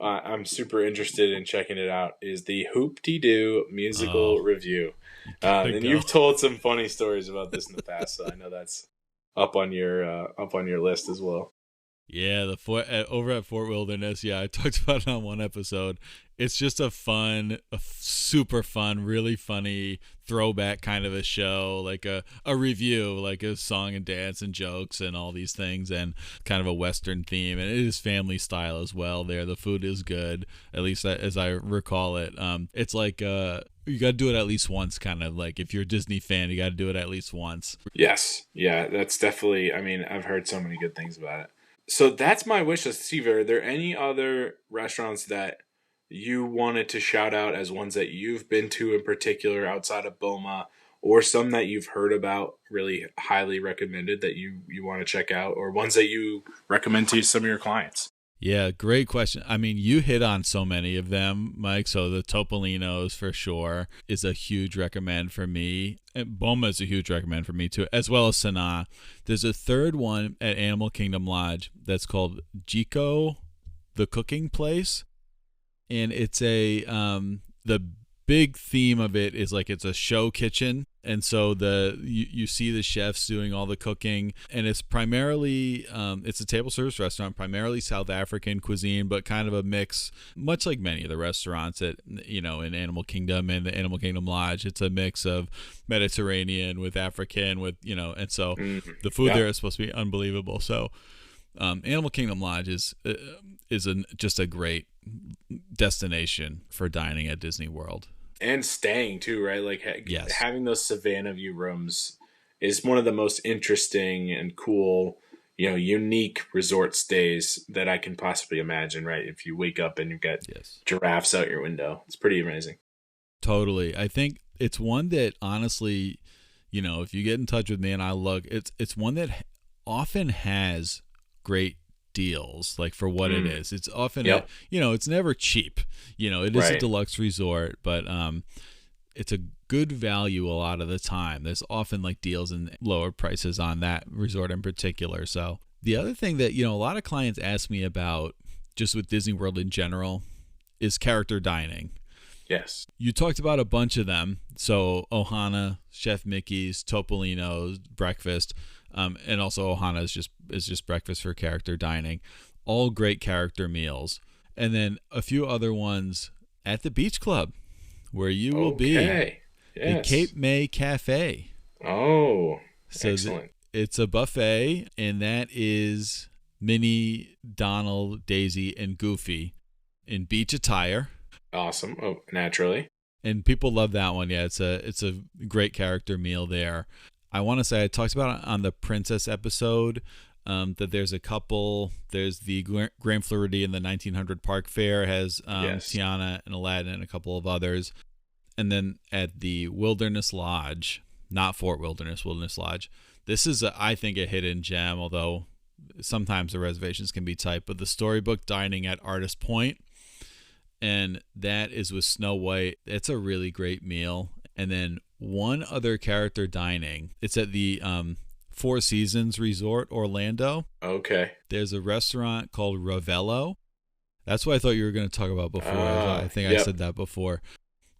[SPEAKER 2] I'm super interested in checking it out, is the Hoop-Dee-Doo musical review. And you've told some funny stories about this in the past, so I know that's up on your list as well.
[SPEAKER 1] Yeah, over at Fort Wilderness, I talked about it on one episode. It's just a super fun, really funny throwback kind of a show, like a review, like a song and dance and jokes and all these things, and kind of a Western theme. And it is family style as well there. The food is good, at least as I recall it. It's like you got to do it at least once, kind of like if you're a Disney fan, you got to do it at least once.
[SPEAKER 2] Yes. Yeah, that's definitely, I've heard so many good things about it. So that's my wish list. Steve, are there any other restaurants that you wanted to shout out as ones that you've been to in particular outside of Boma, or some that you've heard about really highly recommended that you want to check out, or ones that you recommend to some of your clients?
[SPEAKER 1] Yeah, great question. I mean, you hit on so many of them, Mike. So the Topolino's for sure is a huge recommend for me. And Boma is a huge recommend for me too, as well as Sanaa. There's a third one at Animal Kingdom Lodge that's called Jiko, the cooking place. And it's the big theme of it is like it's a show kitchen, and so you see the chefs doing all the cooking, and it's primarily it's a table service restaurant, primarily South African cuisine, but kind of a mix, much like many of the restaurants at in Animal Kingdom and the Animal Kingdom Lodge. It's a mix of Mediterranean with African with and so the food there is supposed to be unbelievable. So Animal Kingdom Lodge is just a great destination for dining at Disney World
[SPEAKER 2] and staying too, right? Like having those Savannah View rooms is one of the most interesting and cool, unique resort stays that I can possibly imagine, right? If you wake up and you've got giraffes out your window, it's pretty amazing.
[SPEAKER 1] Totally. I think it's one that honestly, if you get in touch with me and I look, it's one that often has great deals, like for what it is. It's often it's never cheap. It is a deluxe resort, but it's a good value a lot of the time. There's often like deals and lower prices on that resort in particular. So the other thing that a lot of clients ask me about just with Disney World in general is character dining.
[SPEAKER 2] Yes.
[SPEAKER 1] You talked about a bunch of them. So Ohana, Chef Mickey's, Topolino's, breakfast, and also Ohana is just breakfast for character dining. All great character meals. And then a few other ones at the Beach Club, where you will be.
[SPEAKER 2] Okay.
[SPEAKER 1] The
[SPEAKER 2] Yes.
[SPEAKER 1] Cape May Cafe.
[SPEAKER 2] Oh,
[SPEAKER 1] So
[SPEAKER 2] excellent.
[SPEAKER 1] it's a buffet, and that is Minnie, Donald, Daisy, and Goofy in beach attire.
[SPEAKER 2] Awesome. Oh, naturally.
[SPEAKER 1] And people love that one. Yeah, it's a great character meal there. I want to say I talked about it on the Princess episode, that there's a couple. There's the Grand Floridian, the 1900 Park Fair has
[SPEAKER 2] Yes.
[SPEAKER 1] Tiana and Aladdin and a couple of others. And then at the Wilderness Lodge, not Fort Wilderness, Wilderness Lodge. This is, I think, a hidden gem, although sometimes the reservations can be tight. But the Storybook Dining at Artist Point, and that is with Snow White. It's a really great meal. And then one other character dining. It's at the Four Seasons Resort, Orlando.
[SPEAKER 2] Okay.
[SPEAKER 1] There's a restaurant called Ravello. That's what I thought you were going to talk about before. I think
[SPEAKER 2] yep.
[SPEAKER 1] I said that before.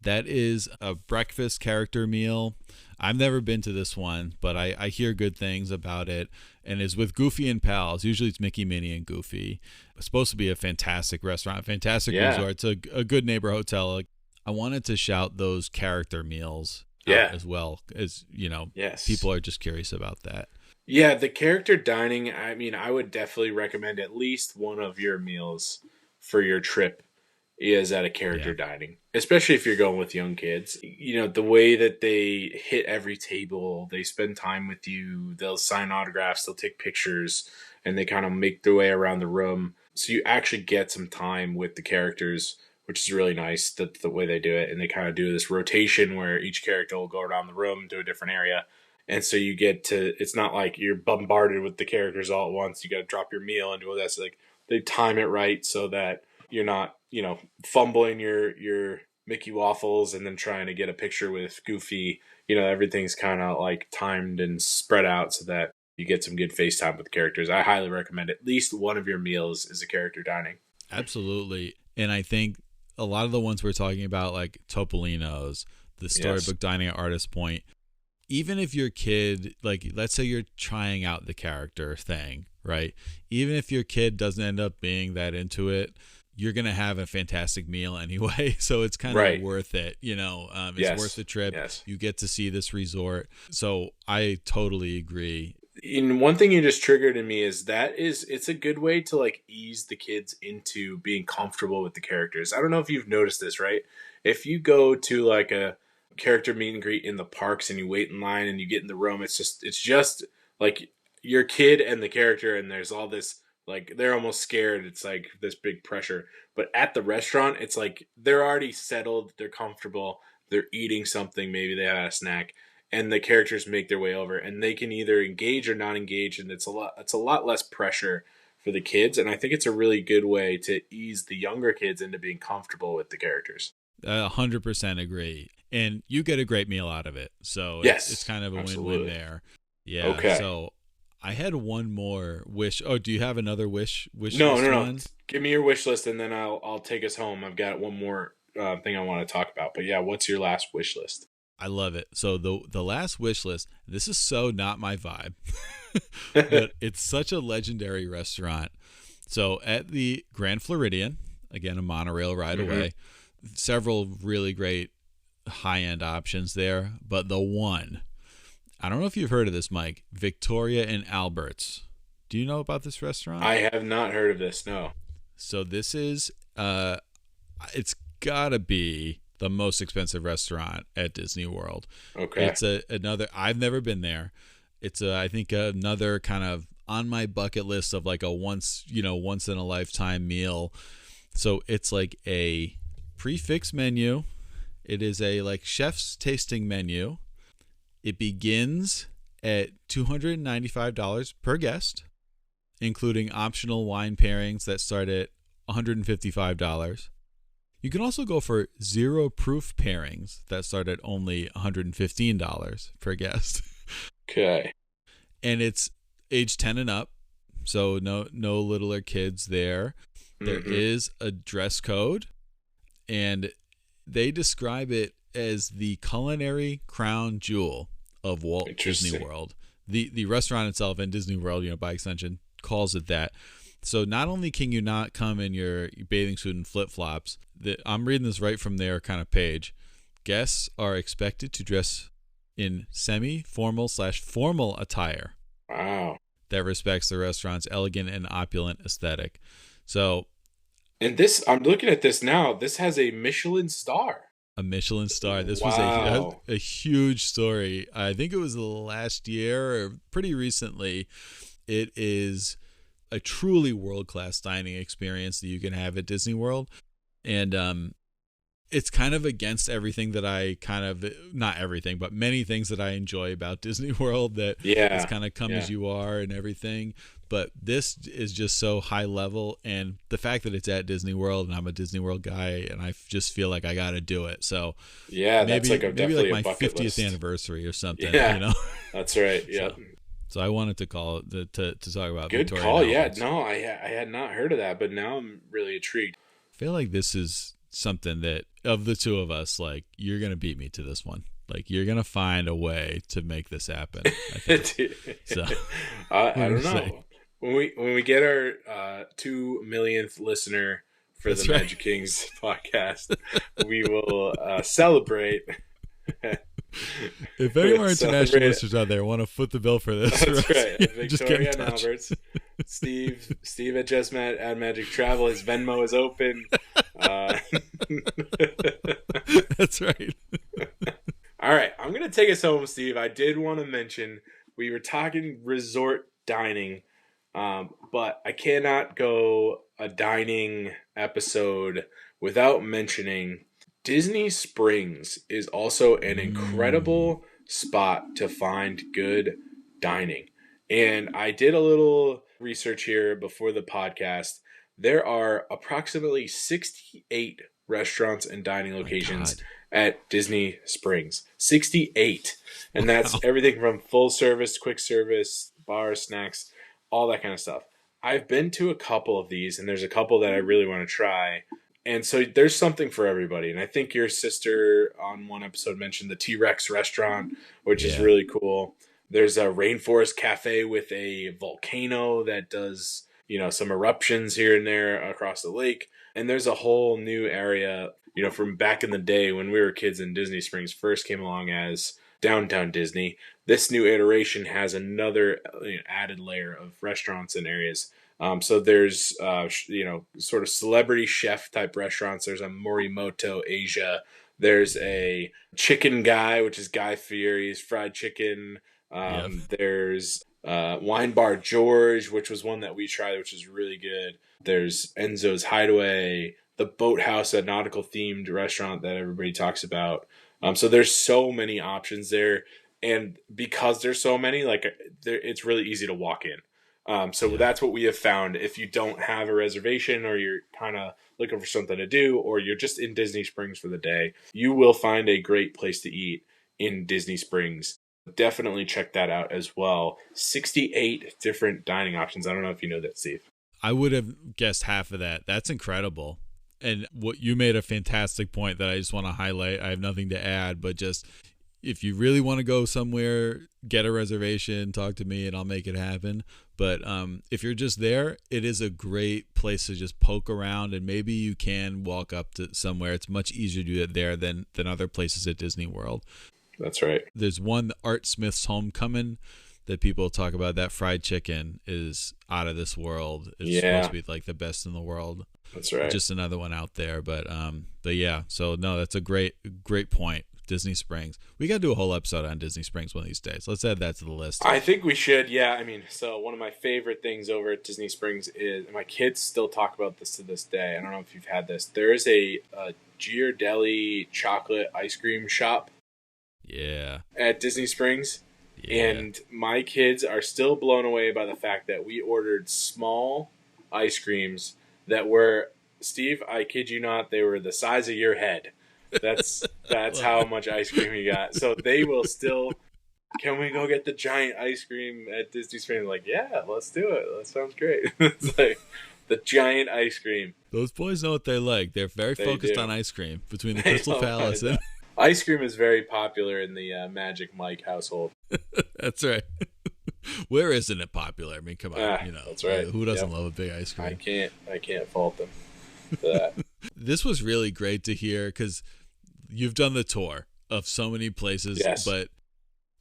[SPEAKER 1] That is a breakfast character meal. I've never been to this one, but I hear good things about it. And is with Goofy and Pals. Usually it's Mickey, Minnie, and Goofy. It's supposed to be a fantastic restaurant, fantastic resort. It's a good neighbor hotel. I wanted to shout those character meals out as well, as
[SPEAKER 2] Yes.
[SPEAKER 1] people are just curious about that.
[SPEAKER 2] Yeah, the character dining, I mean, I would definitely recommend at least one of your meals for your trip is at a character dining, especially if you're going with young kids. The way that they hit every table, they spend time with you, they'll sign autographs, they'll take pictures, and they kind of make their way around the room. So you actually get some time with the characters, which is really nice. That's the way they do it. And they kind of do this rotation where each character will go around the room to a different area. And so you get to, it's not like you're bombarded with the characters all at once. You got to drop your meal and do all that. So like they time it right so that you're not, fumbling your Mickey waffles and then trying to get a picture with Goofy. Everything's kind of like timed and spread out so that you get some good face time with the characters. I highly recommend at least one of your meals is a character dining.
[SPEAKER 1] Absolutely. And I think a lot of the ones we're talking about, like Topolino's, the Storybook Dining at Artist Point, even if your kid, like, let's say you're trying out the character thing, right? Even if your kid doesn't end up being that into it, you're going to have a fantastic meal anyway. So it's kind of worth it. It's worth the trip.
[SPEAKER 2] Yes.
[SPEAKER 1] You get to see this resort. So I totally agree.
[SPEAKER 2] And one thing you just triggered in me is it's a good way to like ease the kids into being comfortable with the characters. I don't know if you've noticed this, right? If you go to like a character meet and greet in the parks and you wait in line and you get in the room, it's just like your kid and the character, and there's all this, like, they're almost scared. It's like this big pressure. But at the restaurant, it's like they're already settled, they're comfortable, they're eating something, maybe they had a snack, and the characters make their way over, and they can either engage or not engage, and it's a lot less pressure for the kids. And I think it's a really good way to ease the younger kids into being comfortable with the characters.
[SPEAKER 1] 100% agree. And you get a great meal out of it. So it's kind of a win-win there. Yeah.
[SPEAKER 2] Okay.
[SPEAKER 1] So I had one more wish. Oh, do you have another wish
[SPEAKER 2] No.
[SPEAKER 1] list?
[SPEAKER 2] Give me your wish list and then I'll take us home. I've got one more thing I want to talk about. But yeah, what's your last wish list?
[SPEAKER 1] I love it. So the last wish list, this is so not my vibe, but it's such a legendary restaurant. So at the Grand Floridian, again, a monorail ride away, several really great high-end options there. But the one, I don't know if you've heard of this, Mike, Victoria and Albert's. Do you know about this restaurant?
[SPEAKER 2] I have not heard of this, no.
[SPEAKER 1] So this is, it's gotta be the most expensive restaurant at Disney World.
[SPEAKER 2] Okay.
[SPEAKER 1] It's another, I've never been there. It's I think another kind of on my bucket list of like a once in a lifetime meal. So it's like a prefix menu. It is a like chef's tasting menu. It begins at $295 per guest, including optional wine pairings that start at $155. You can also go for zero proof pairings that start at only $115 per guest.
[SPEAKER 2] Okay.
[SPEAKER 1] And it's age 10 and up, so no littler kids there. There is a dress code, and They describe it as the culinary crown jewel of Walt Disney World. The restaurant itself and Disney World, by extension, calls it that. So not only can you not come in your bathing suit and flip-flops, I'm reading this right from their kind of page. Guests are expected to dress in semi-formal/formal attire.
[SPEAKER 2] Wow.
[SPEAKER 1] That respects the restaurant's elegant and opulent aesthetic. So,
[SPEAKER 2] and this, I'm looking at this now, this has a Michelin star.
[SPEAKER 1] A Michelin star. This
[SPEAKER 2] was
[SPEAKER 1] a huge story. I think it was last year or pretty recently. It is a truly world-class dining experience that you can have at Disney World. And it's kind of against everything that I not everything, but many things that I enjoy about Disney World, that it's kind of come as you are and everything. But this is just so high level, and the fact that it's at Disney World, and I'm a Disney World guy, and I just feel like I got to do it. So
[SPEAKER 2] yeah, that's
[SPEAKER 1] maybe
[SPEAKER 2] my
[SPEAKER 1] 50th
[SPEAKER 2] list.
[SPEAKER 1] Anniversary or something.
[SPEAKER 2] Yeah, that's right. Yeah.
[SPEAKER 1] So I wanted to call it to talk about
[SPEAKER 2] good
[SPEAKER 1] Victoria
[SPEAKER 2] call.
[SPEAKER 1] Albert.
[SPEAKER 2] Yeah, no, I had not heard of that, but now I'm really intrigued.
[SPEAKER 1] I feel like this is something that, of the two of us, like, you're gonna beat me to this one. Like, you're gonna find a way to make this happen, I think. So
[SPEAKER 2] I don't know. When we get our 2 millionth listener for the Magic Kings podcast, we will celebrate.
[SPEAKER 1] If any more international listeners out there want to foot the bill for this,
[SPEAKER 2] that's right. Victoria and Alberts, Steve at Just at Magic Travel. His Venmo is open.
[SPEAKER 1] That's right.
[SPEAKER 2] All right, I'm gonna take us home, Steve. I did want to mention we were talking resort dining, but I cannot go a dining episode without mentioning Disney Springs is also an incredible spot to find good dining. And I did a little research here before the podcast. There are approximately 68 restaurants and dining locations at Disney Springs. 68. And that's everything from full service, quick service, bars, snacks, all that kind of stuff. I've been to a couple of these, and there's a couple that I really want to try. And so there's something for everybody. And I think your sister on one episode mentioned the T-Rex restaurant, which is really cool. There's a rainforest cafe with a volcano that does, some eruptions here and there across the lake. And there's a whole new area, from back in the day when we were kids and Disney Springs first came along as Downtown Disney. This new iteration has another added layer of restaurants and areas. So there's, sort of celebrity chef type restaurants. There's a Morimoto Asia. There's a Chicken Guy, which is Guy Fieri's fried chicken. There's Wine Bar George, which was one that we tried, which is really good. There's Enzo's Hideaway, the Boathouse, a nautical themed restaurant that everybody talks about. So there's so many options there. And because there's so many, it's really easy to walk in. That's what we have found. If you don't have a reservation, or you're kind of looking for something to do, or you're just in Disney Springs for the day, you will find a great place to eat in Disney Springs. Definitely check that out as well. 68 different dining options. I don't know if you know that, Steve.
[SPEAKER 1] I would have guessed half of that. That's incredible. And what you made a fantastic point that I just want to highlight. I have nothing to add, but just, if you really want to go somewhere, get a reservation, talk to me, and I'll make it happen. But if you're just there, it is a great place to just poke around, and maybe you can walk up to somewhere. It's much easier to do it there than other places at Disney World.
[SPEAKER 2] That's right.
[SPEAKER 1] There's one, Art Smith's Homecoming, that people talk about. That fried chicken is out of this world. It's supposed to be like the best in the world.
[SPEAKER 2] That's right.
[SPEAKER 1] Just another one out there. But yeah, so no, that's a great point. Disney Springs. We got to do a whole episode on Disney Springs one of these days. Let's add that to the list.
[SPEAKER 2] I think we should. Yeah. So one of my favorite things over at Disney Springs is, my kids still talk about this to this day. I don't know if you've had this. There is a Ghirardelli chocolate ice cream shop.
[SPEAKER 1] Yeah.
[SPEAKER 2] At Disney Springs.
[SPEAKER 1] Yeah.
[SPEAKER 2] And my kids are still blown away by the fact that we ordered small ice creams that were, Steve, I kid you not, they were the size of your head. That's how much ice cream you got. So they will still, can we go get the giant ice cream at Disney Springs? Like, yeah, let's do it. That sounds great. It's like, The giant ice cream.
[SPEAKER 1] Those boys know what they like. They're very focused on ice cream between the Crystal Palace and...
[SPEAKER 2] Ice cream is very popular in the Magic Mike household.
[SPEAKER 1] That's right. Where isn't it popular? I mean, come on.
[SPEAKER 2] That's right.
[SPEAKER 1] Who doesn't love a big ice cream?
[SPEAKER 2] I can't fault them for that.
[SPEAKER 1] This was really great to hear because you've done the tour of so many places.
[SPEAKER 2] Yes.
[SPEAKER 1] But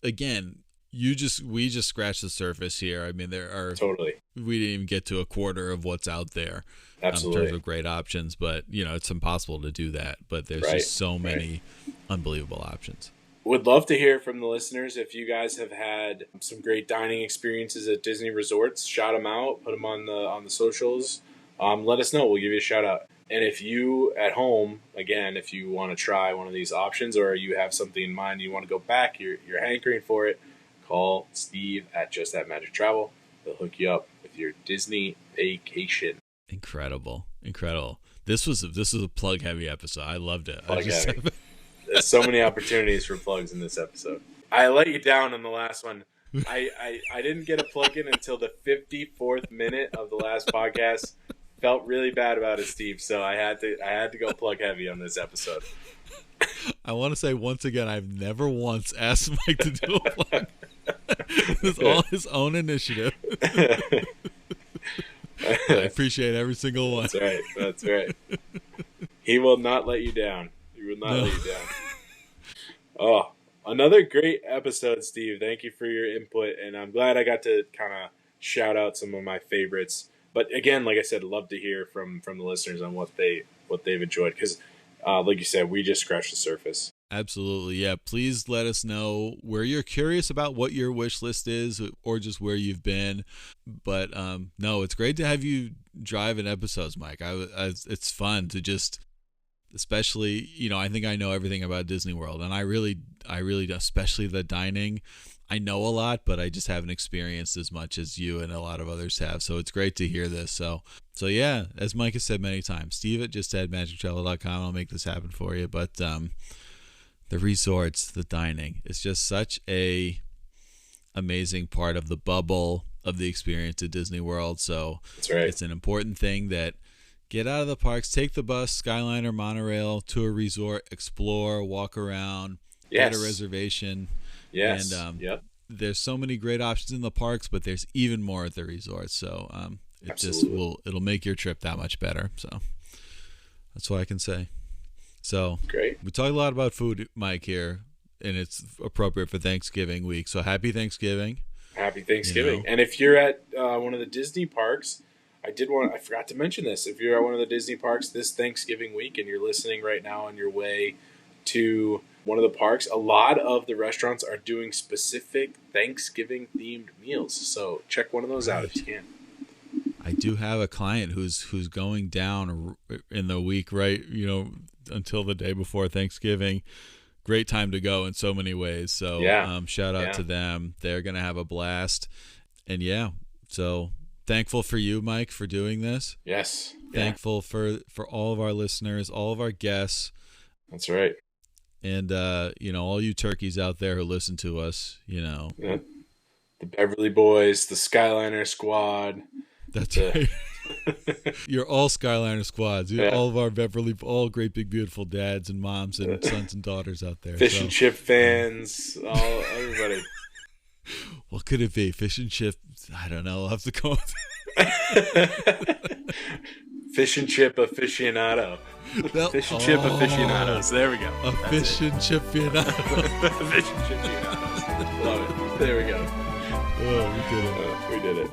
[SPEAKER 1] again, we just scratched the surface here. I mean, there are
[SPEAKER 2] totally.
[SPEAKER 1] We didn't even get to a quarter of what's out there.
[SPEAKER 2] Absolutely.
[SPEAKER 1] In terms of great options, but it's impossible to do that. But there's just so many unbelievable options. Would
[SPEAKER 2] love to hear from the listeners if you guys have had some great dining experiences at Disney resorts. Shout them out, put them on the socials. Let us know. We'll give you a shout out. And if you at home, again, if you want to try one of these options or you have something in mind, you want to go back, you're hankering for it, call Steve at Just That Magic Travel. They'll hook you up with your Disney vacation.
[SPEAKER 1] Incredible. This was a plug heavy episode. I loved it.
[SPEAKER 2] There's so many opportunities for plugs in this episode. I let you down on the last one. I didn't get a plug in until the 54th minute of the last podcast. Felt really bad about it, Steve. So I had to go plug heavy on this episode.
[SPEAKER 1] I want to say once again, I've never once asked Mike to do a plug. It's all his own initiative. I appreciate every single one.
[SPEAKER 2] That's right. He will not let you down. Let you down. Oh, another great episode, Steve. Thank you for your input, and I'm glad I got to kind of shout out some of my favorites. But again, like I said, love to hear from the listeners on what they've enjoyed because, like you said, we just scratched the surface.
[SPEAKER 1] Absolutely, yeah. Please let us know where you're curious about what your wish list is or just where you've been. But no, it's great to have you drive in episodes, Mike. It's fun to just, especially, I think I know everything about Disney World, and I really, especially the dining, I know a lot, but I just haven't experienced as much as you and a lot of others have. So it's great to hear this. So yeah, as Mike has said many times, Steve at justadmagictravel.com. I'll make this happen for you. But the resorts, the dining, it's just such a amazing part of the bubble of the experience at Disney World. So
[SPEAKER 2] that's right.
[SPEAKER 1] It's an important thing that get out of the parks, take the bus, Skyliner, monorail to a resort, explore, walk around, get a reservation.
[SPEAKER 2] Yes.
[SPEAKER 1] And there's so many great options in the parks, but there's even more at the resorts. So it'll make your trip that much better. So that's what I can say. So
[SPEAKER 2] great.
[SPEAKER 1] We talk a lot about food, Mike, here, and it's appropriate for Thanksgiving week. So happy Thanksgiving.
[SPEAKER 2] Happy Thanksgiving. And if you're at one of the Disney parks, I forgot to mention this. If you're at one of the Disney parks this Thanksgiving week and you're listening right now on your way to one of the parks, a lot of the restaurants are doing specific Thanksgiving themed meals. So check one of those out if you can.
[SPEAKER 1] I do have a client who's going down in the week, right? Until the day before Thanksgiving. Great time to go in so many ways. So shout out to them. They're going to have a blast. And so thankful for you, Mike, for doing this.
[SPEAKER 2] Yes.
[SPEAKER 1] Thankful for all of our listeners, all of our guests.
[SPEAKER 2] That's right.
[SPEAKER 1] And, all you turkeys out there who listen to us,
[SPEAKER 2] Yeah. The Beverly Boys, the Skyliner Squad.
[SPEAKER 1] That's right. You're all Skyliner squads. You're all of our all great big beautiful dads and moms and sons and daughters out there.
[SPEAKER 2] Fish and chip fans, everybody.
[SPEAKER 1] What could it be? Fish and chip? I don't know. I'll have to go.
[SPEAKER 2] Fish and chip aficionado. Fish and chip aficionados. There we go.
[SPEAKER 1] Fish and chip aficionado.
[SPEAKER 2] Fish and chip aficionados. Love it. There we go.
[SPEAKER 1] Oh, we did it.
[SPEAKER 2] We did it.